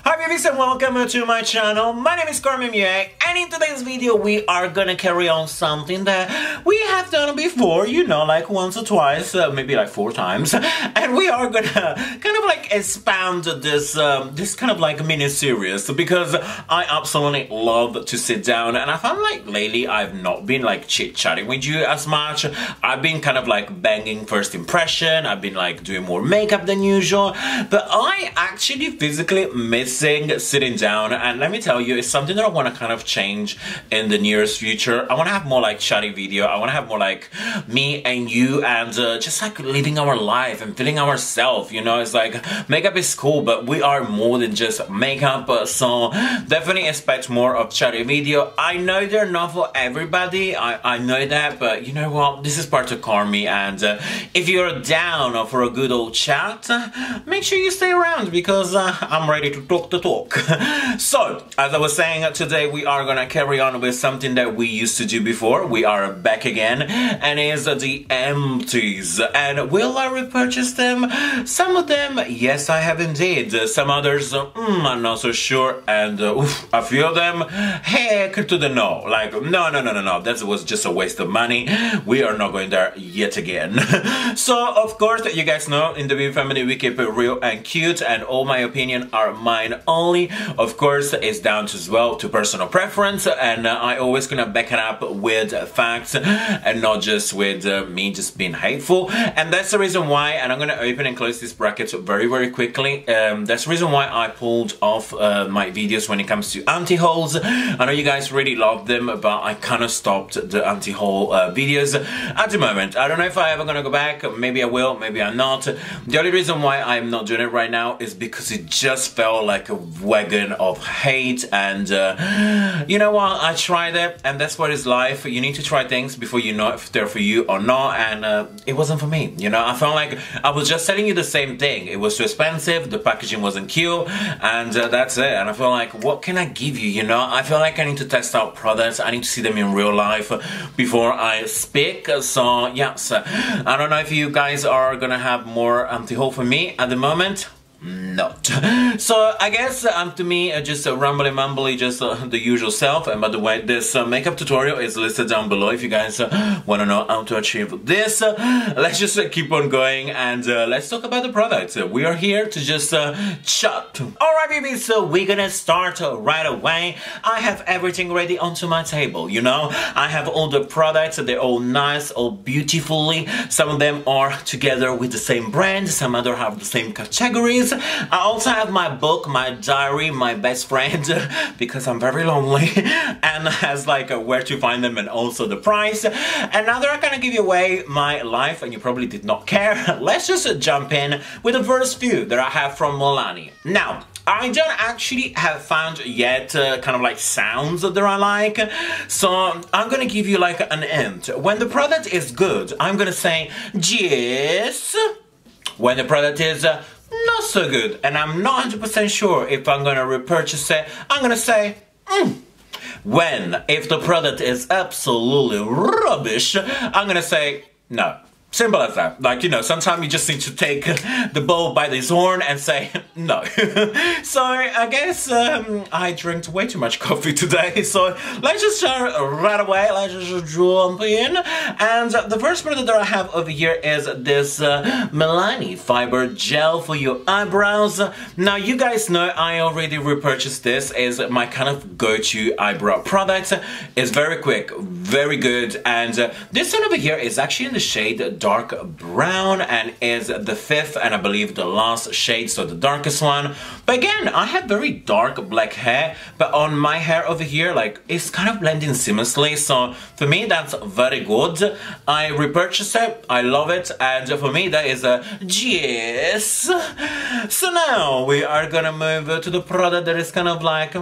Hi Bibies and welcome to my channel. My name is CarmiMua and in today's video we are gonna carry on something that we have done before, you know, like once or twice, maybe like 4 times. And we are gonna kind of like expound this this kind of like mini-series because I absolutely love to sit down and I found like lately I've not been like chit-chatting with you as much. I've been kind of like banging first impression, I've been like doing more makeup than usual, but I actually physically miss sitting down, and let me tell you, it's something that I want to kind of change in the nearest future. I want to have more like chatty video. I want to have more like me and you and just like living our life and feeling ourselves, you know. It's like makeup is cool, but we are more than just makeup, so definitely expect more of chatty video. I know they're not for everybody, I know that, but you know what, this is part of Carmi, and if you're down for a good old chat, make sure you stay around because I'm ready to talk the talk. So, as I was saying, today we are gonna carry on with something that we used to do before. We are back again, and it's the Empties. And will I repurchase them? Some of them, yes, I have indeed. Some others, I'm not so sure. And a few of them, heck to the no. Like, no, that was just a waste of money. We are not going there yet again. So, of course, you guys know, in the Bibies family, we keep it real and cute, and all my opinion are mine only. Of course, it's down to as well to personal preference, and I always gonna back it up with facts and not just with me just being hateful. And that's the reason why, and I'm gonna open and close this bracket very quickly. That's the reason why I pulled off my videos when it comes to anti-hauls. I know you guys really love them, but I kind of stopped the anti-haul videos at the moment. I don't know if I ever gonna go back. Maybe I will, maybe I'm not. The only reason why I'm not doing it right now is because it just felt like a wagon of hate, and you know what, I tried it, and that's what is life. You need to try things before you know if they're for you or not, and it wasn't for me, you know. I felt like I was just telling you the same thing. It was too expensive, the packaging wasn't cute, and that's it. And I feel like, what can I give you, you know? I feel like I need to test out products, I need to see them in real life before I speak. So yes, I don't know if you guys are gonna have more anti-haul for me at the moment. Not. So I guess to me just rumbly mumbly, just the usual self. And by the way, this makeup tutorial is listed down below if you guys want to know how to achieve this. Let's just keep on going, and let's talk about the product. We are here to just chat. Alright baby, so we're gonna start right away. I have everything ready onto my table, you know. I have all the products, they're all nice, all beautifully. Some of them are together with the same brand, some other have the same categories. I also have my book, my diary, my best friend, because I'm very lonely, and has like where to find them and also the price. And now that I'm gonna give you away my life, and you probably did not care, let's just jump in with the first few that I have from Milani. Now, I don't actually have found yet kind of like sounds that I like, so I'm gonna give you like an hint. When the product is good, I'm gonna say yes. When the product is not so good, and I'm not 100% sure if I'm gonna repurchase it, I'm gonna say When, if the product is absolutely rubbish, I'm gonna say no. Simple as that. Like, you know, sometimes you just need to take the bull by the horn and say no. So I guess I drank way too much coffee today, so let's just start right away. Let's just jump in. And the first product that I have over here is this Milani Fiber Gel for your eyebrows. Now you guys know I already repurchased this. It's my kind of go-to eyebrow product. It's very quick, very good, and this one over here is actually in the shade dark brown and is the 5th and I believe the last shade, so the darkest one. But again, I have very dark black hair, but on my hair over here, like, it's kind of blending seamlessly, so for me that's very good. I repurchased it, I love it, and for me that is a yes. So now we are gonna move to the product that is kind of like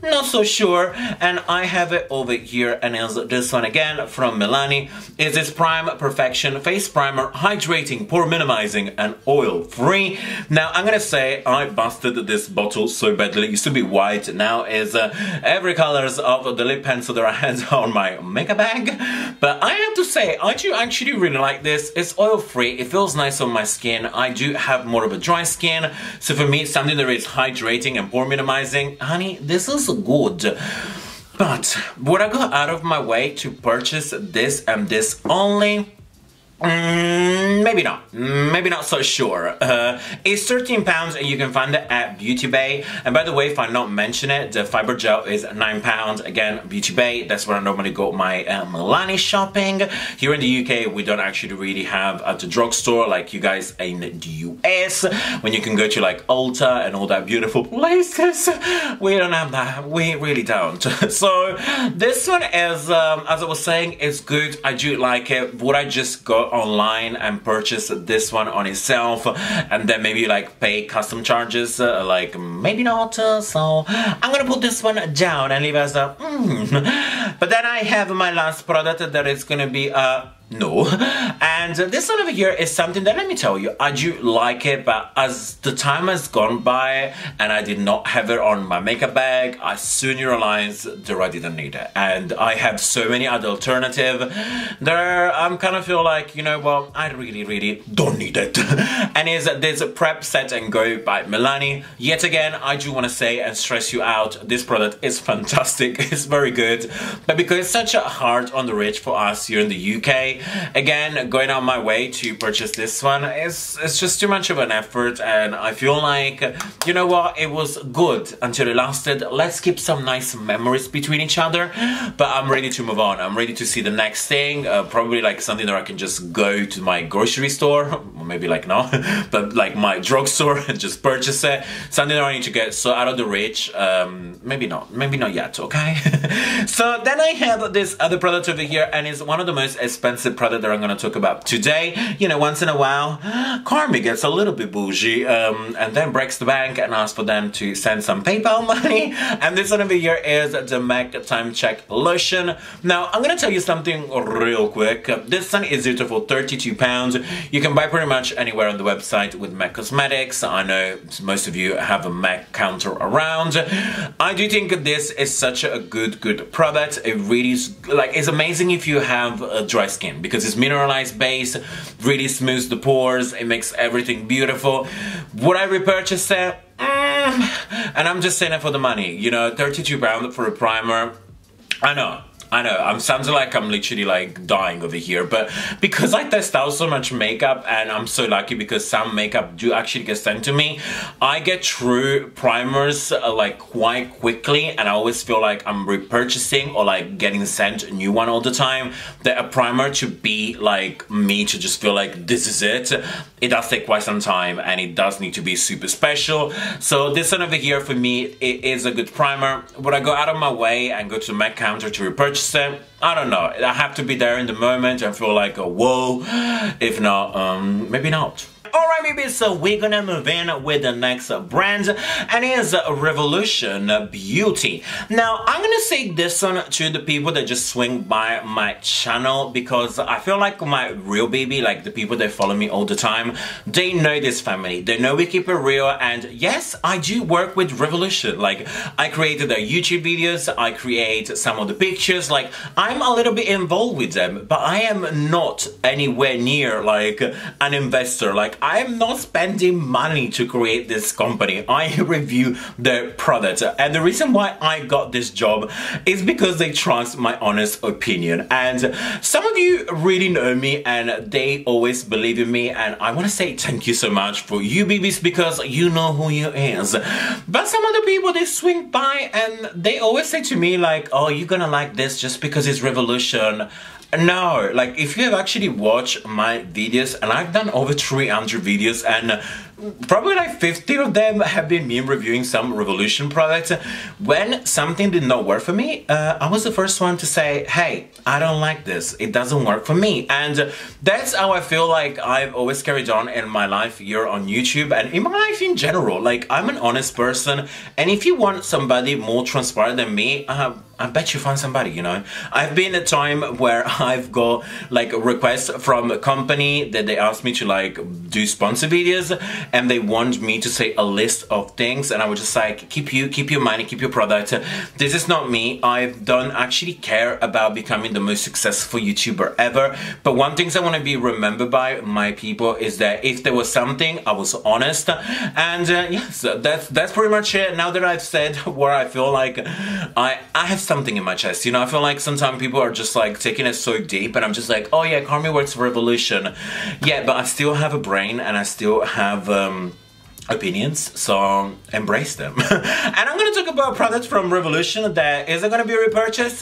not so sure. And I have it over here, and it's this one again from Milani. Is this Prime Perfection Face Primer, hydrating, pore minimizing, and oil free. Now I'm gonna say I busted this bottle so badly. It used to be white, now is every colors of the lip pencil that I had on my makeup bag. But I have to say, I do actually really like this. It's oil free, it feels nice on my skin. I do have more of a dry skin, so for me something that is hydrating and pore minimizing, honey, this is good. But would I go out of my way to purchase this and this only? Maybe not. Maybe not so sure. It's £13 and you can find it at Beauty Bay. And by the way, if I not mention it, the fiber gel is £9. Again, Beauty Bay, that's where I normally go my Milani shopping. Here in the UK, we don't actually really have at the drugstore like you guys in the US, when you can go to like Ulta and all that beautiful places. We don't have that. We really don't. So this one is, as I was saying, it's good. I do like it. Would I just go online and purchase this one on itself and then maybe like pay custom charges? Like maybe not. So I'm gonna put this one down and leave as a But then I have my last product that is gonna be no. And this one over here is something that, let me tell you, I do like it, but as the time has gone by and I did not have it on my makeup bag, I soon realized that I didn't need it. And I have so many other alternatives that I'm kind of feel like, you know what, I really don't need it. And is this Prep Set and Go by Milani. Yet again, I do want to say and stress you out, this product is fantastic, it's very good, but because it's such a hard on the reach for us here in the UK, again, going out my way to purchase this one is just too much of an effort, and I feel like, you know what, it was good until it lasted. Let's keep some nice memories between each other, but I'm ready to move on. I'm ready to see the next thing, probably like something that I can just go to my grocery store, or maybe like no, but like my drugstore and just purchase it. Something that I need to get so out of the reach, maybe not yet, okay? So then I have this other product over here, and it's one of the most expensive product that I'm gonna talk about today. You know, once in a while, Carmi gets a little bit bougie, and then breaks the bank and asks for them to send some PayPal money. And this one over here is the MAC Time Check Lotion. Now, I'm gonna tell you something real quick. This one is retail for £32. You can buy pretty much anywhere on the website with MAC Cosmetics. I know most of you have a MAC counter around. I do think this is such a good product. It really is, like, it's amazing if you have a dry skin, because it's mineralized base, really smooths the pores, it makes everything beautiful. Would I repurchase it? And I'm just saying it for the money, you know, £32 for a primer. I know, I'm sounding like I'm literally like dying over here, but because I test out so much makeup, and I'm so lucky because some makeup do actually get sent to me, I get true primers like quite quickly, and I always feel like I'm repurchasing or like getting sent a new one all the time. That a primer to be like me, to just feel like this is it does take quite some time, and it does need to be super special. So this one over here for me, it is a good primer. Would I go out of my way and go to the MAC counter to repurchase it? I don't know. I have to be there in the moment and feel like, whoa. If not, maybe not. Alright, maybe so we're gonna move in with the next brand, and it is Revolution Beauty. Now, I'm gonna say this one to the people that just swing by my channel, because I feel like my real baby, like the people that follow me all the time, they know this family. They know we keep it real, and yes, I do work with Revolution. Like, I created their YouTube videos, I create some of the pictures, like, I'm a little bit involved with them, but I am not anywhere near like an investor. Like, I am not spending money to create this company. I review their product, and the reason why I got this job is because they trust my honest opinion. And some of you really know me and they always believe in me, and I want to say thank you so much for you, Bibies, because you know who you is. But some other people, they swing by and they always say to me like, oh, you're gonna like this just because it's Revolution. No, like, if you have actually watched my videos, and I've done over 300 videos, and probably like 50 of them have been me reviewing some Revolution products. When something did not work for me, I was the first one to say, hey, I don't like this, it doesn't work for me. And that's how I feel like I've always carried on in my life here on YouTube and in my life in general. Like, I'm an honest person, and if you want somebody more transparent than me, I bet you find somebody, you know. I've been a time where I've got like requests from a company that they asked me to like do sponsor videos, and they want me to say a list of things, and I was just like, keep your money, keep your product. This is not me. I don't actually care about becoming the most successful YouTuber ever. But one thing I want to be remembered by, my people, is that if there was something, I was honest. And yes, that's pretty much it. Now that I've said where I feel like I have something in my chest, you know. I feel like sometimes people are just like taking it so deep, and I'm just like, oh yeah, Carmi works for Revolution. Yeah, but I still have a brain, and I still have opinions, so embrace them. And I'm gonna talk about products from Revolution that is it gonna be a repurchase?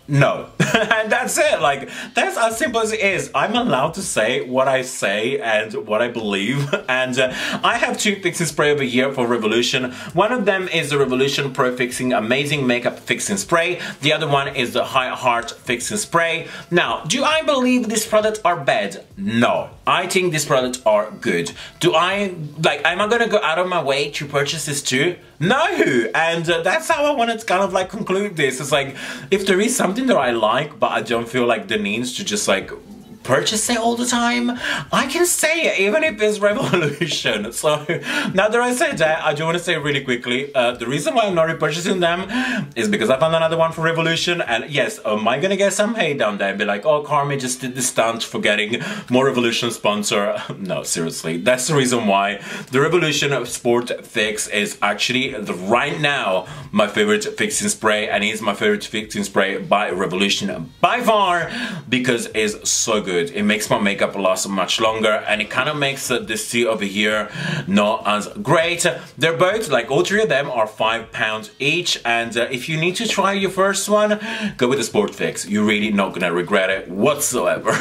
No. And that's it. Like, that's as simple as it is. I'm allowed to say what I say and what I believe. And I have two fixing spray over here for Revolution. One of them is the Revolution Pro Fixing Amazing Makeup Fixing Spray. The other one is the High Heart Fixing Spray. Now, do I believe these products are bad? No. I think these products are good. Am I gonna go out of my way to purchase this too? No. And that's how I wanted to kind of like conclude this. It's like, if there is something that I like, but I don't feel like the needs to just like purchase it all the time, I can say it, even if it's Revolution. So now that I said that, I do want to say really quickly, the reason why I'm not repurchasing them is because I found another one for Revolution, and yes, am I gonna get some hate down there and be like, oh, Carmi just did this stunt for getting more Revolution sponsor? No, seriously, that's the reason why the Revolution Sport Fix is actually right now my favorite fixing spray, and it's my favorite fixing spray by Revolution by far, because it's so good. It makes my makeup last much longer, and it kind of makes this tea over here not as great. They're both, like all three of them, are £5 each, and if you need to try your first one, go with the Sport Fix. You're really not gonna regret it whatsoever.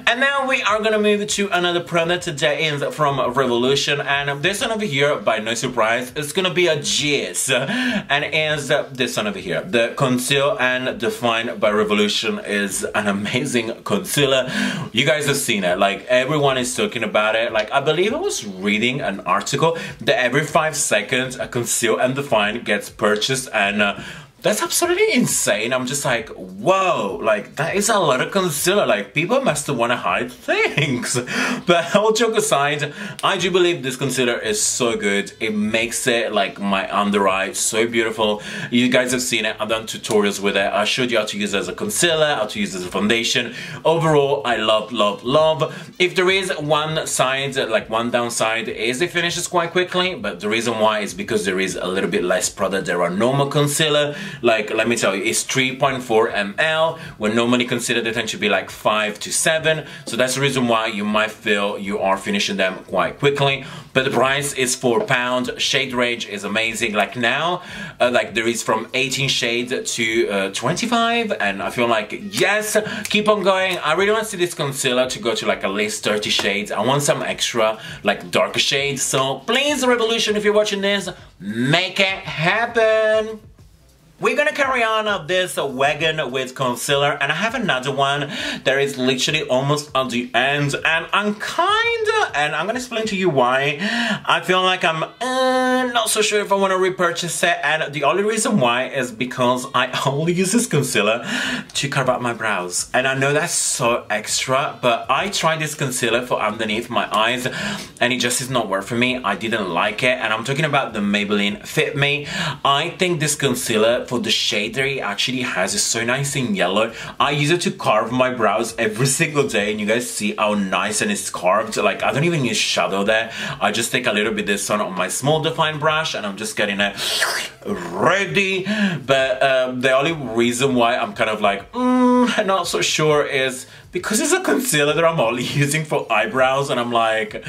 And now we are gonna move to another product that is from Revolution, and this one over here, by no surprise, is gonna be a gist, and is this one over here. The Conceal and Define by Revolution is an amazing concealer. You guys have seen it, like everyone is talking about it. Like, I believe I was reading an article that every 5 seconds a Conceal and Define gets purchased, and that's absolutely insane. I'm just like, whoa, like that is a lot of concealer. Like, people must want to hide things. But all joke aside, I do believe this concealer is so good. It makes it like my under eye so beautiful. You guys have seen it. I've done tutorials with it. I showed you how to use it as a concealer, how to use it as a foundation. Overall, I love, love, love. If there is one side, like one downside, is it finishes quite quickly. But the reason why is because there is a little bit less product. There are normal concealer. Like, let me tell you, it's 3.4 ml, when normally considered they tend to be like 5 to 7. So that's the reason why you might feel you are finishing them quite quickly. But the price is £4. Shade range is amazing. Like now, like there is from 18 shades to 25, and I feel like, yes, keep on going. I really want to see this concealer to go to like at least 30 shades. I want some extra like darker shades. So please, Revolution, if you're watching this, make it happen. We're gonna carry on this wagon with concealer, and I have another one that is literally almost at the end, and I'm gonna explain to you why. I feel like I'm not so sure if I want to repurchase it, and the only reason why is because I only use this concealer to carve out my brows. And I know that's so extra, but I tried this concealer for underneath my eyes, and it just is not work for me. I didn't like it, and I'm talking about the Maybelline Fit Me. I think this concealer, for the shade that it actually has, is so nice and yellow. I use it to carve my brows every single day, and you guys see how nice and it's carved. Like, I don't even use shadow there. I just take a little bit this one on my small define brush, and I'm just getting it ready. But the only reason why I'm kind of like not so sure is because it's a concealer that I'm only using for eyebrows, and I'm like,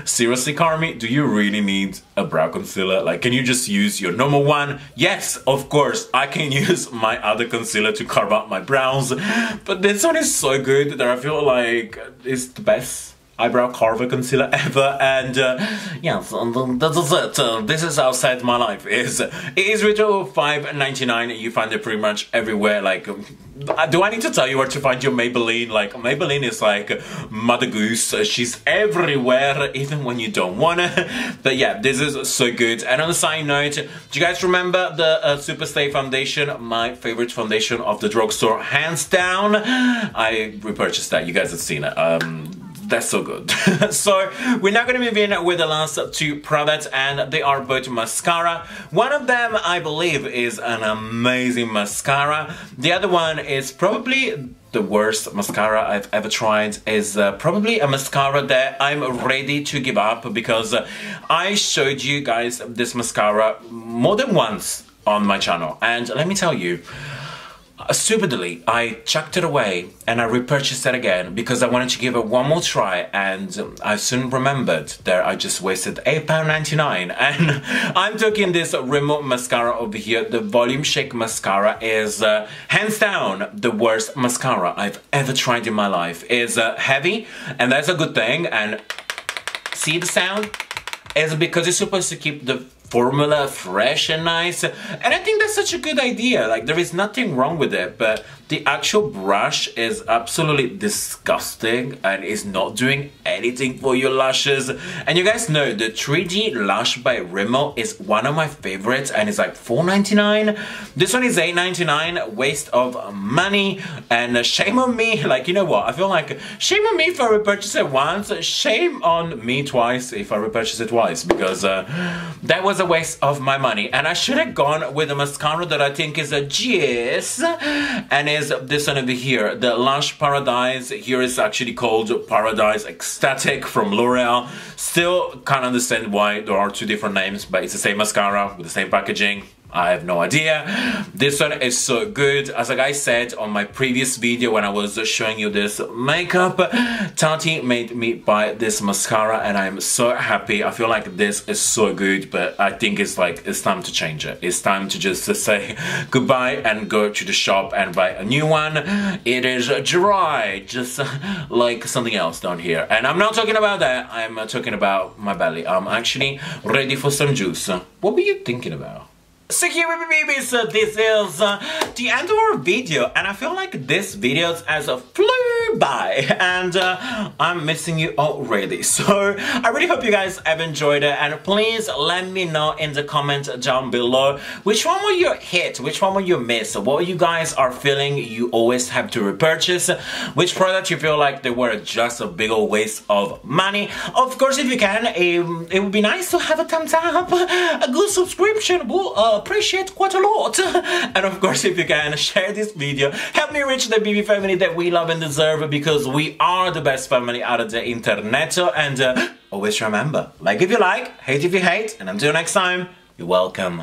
seriously, Carmi, do you really need a brow concealer? Like, can you just use your normal one? Yes, of course, I can use my other concealer to carve out my brows, but this one is so good that I feel like it's the best. eyebrow carver concealer ever, and yeah, so this is it. This is how sad my life is. It is retail $5.99. You find it pretty much everywhere. Like, do I need to tell you where to find your Maybelline? Like, Maybelline is like Mother Goose. She's everywhere, even when you don't wanna. But yeah, this is so good. And on a side note, do you guys remember the Superstay foundation? My favorite foundation of the drugstore, hands down. I repurchased that. You guys have seen it. That's so good. So we're now going to move in with the last two products, and they are both mascara. One of them, I believe, is an amazing mascara. The other one is probably the worst mascara I've ever tried. Is probably a mascara that I'm ready to give up, because I showed you guys this mascara more than once on my channel, and let me tell you, stupidly, I chucked it away and I repurchased it again because I wanted to give it one more try, and I soon remembered that I just wasted £8.99. And I'm talking this Rimmel mascara over here. The Volume Shake mascara is hands down the worst mascara I've ever tried in my life. It's heavy, and that's a good thing. And see the sound? It's because it's supposed to keep the formula fresh and nice, and I think that's such a good idea. Like, there is nothing wrong with it, but the actual brush is absolutely disgusting and is not doing anything for your lashes. And you guys know the 3D Lash by Rimmel is one of my favorites, and it's like $4.99. This one is $8.99. Waste of money, and shame on me. Like, you know what? I feel like shame on me if I repurchase it once. Shame on me twice if I repurchase it twice, because that was a waste of my money. And I should have gone with a mascara that I think is a genius, and is this one over here, the Lush Paradise. Here is actually called Paradise Ecstatic from L'Oreal. Still can't understand why there are two different names, but it's the same mascara with the same packaging. I have no idea. This one is so good. As like I said on my previous video when I was showing you this makeup, Tati made me buy this mascara, and I'm so happy. I feel like this is so good, but I think it's like, it's time to change it. It's time to just say goodbye and go to the shop and buy a new one. It is dry, just like something else down here. And I'm not talking about that. I'm talking about my belly. I'm actually ready for some juice. What were you thinking about? So here we Bibies, this is the end of our video, and I feel like this video has flew by, and I'm missing you already. So I really hope you guys have enjoyed it, and please let me know in the comment down below which one will you hit, which one will you miss, what you guys are feeling you always have to repurchase, which product you feel like they were just a big old waste of money. Of course, if you can, it would be nice to have a thumbs up, a good subscription will appreciate quite a lot. And of course, if you can, share this video, help me reach the BB family that we love and deserve, because we are the best family out of the internet. And always remember, like if you like, hate if you hate, and until next time, you're welcome.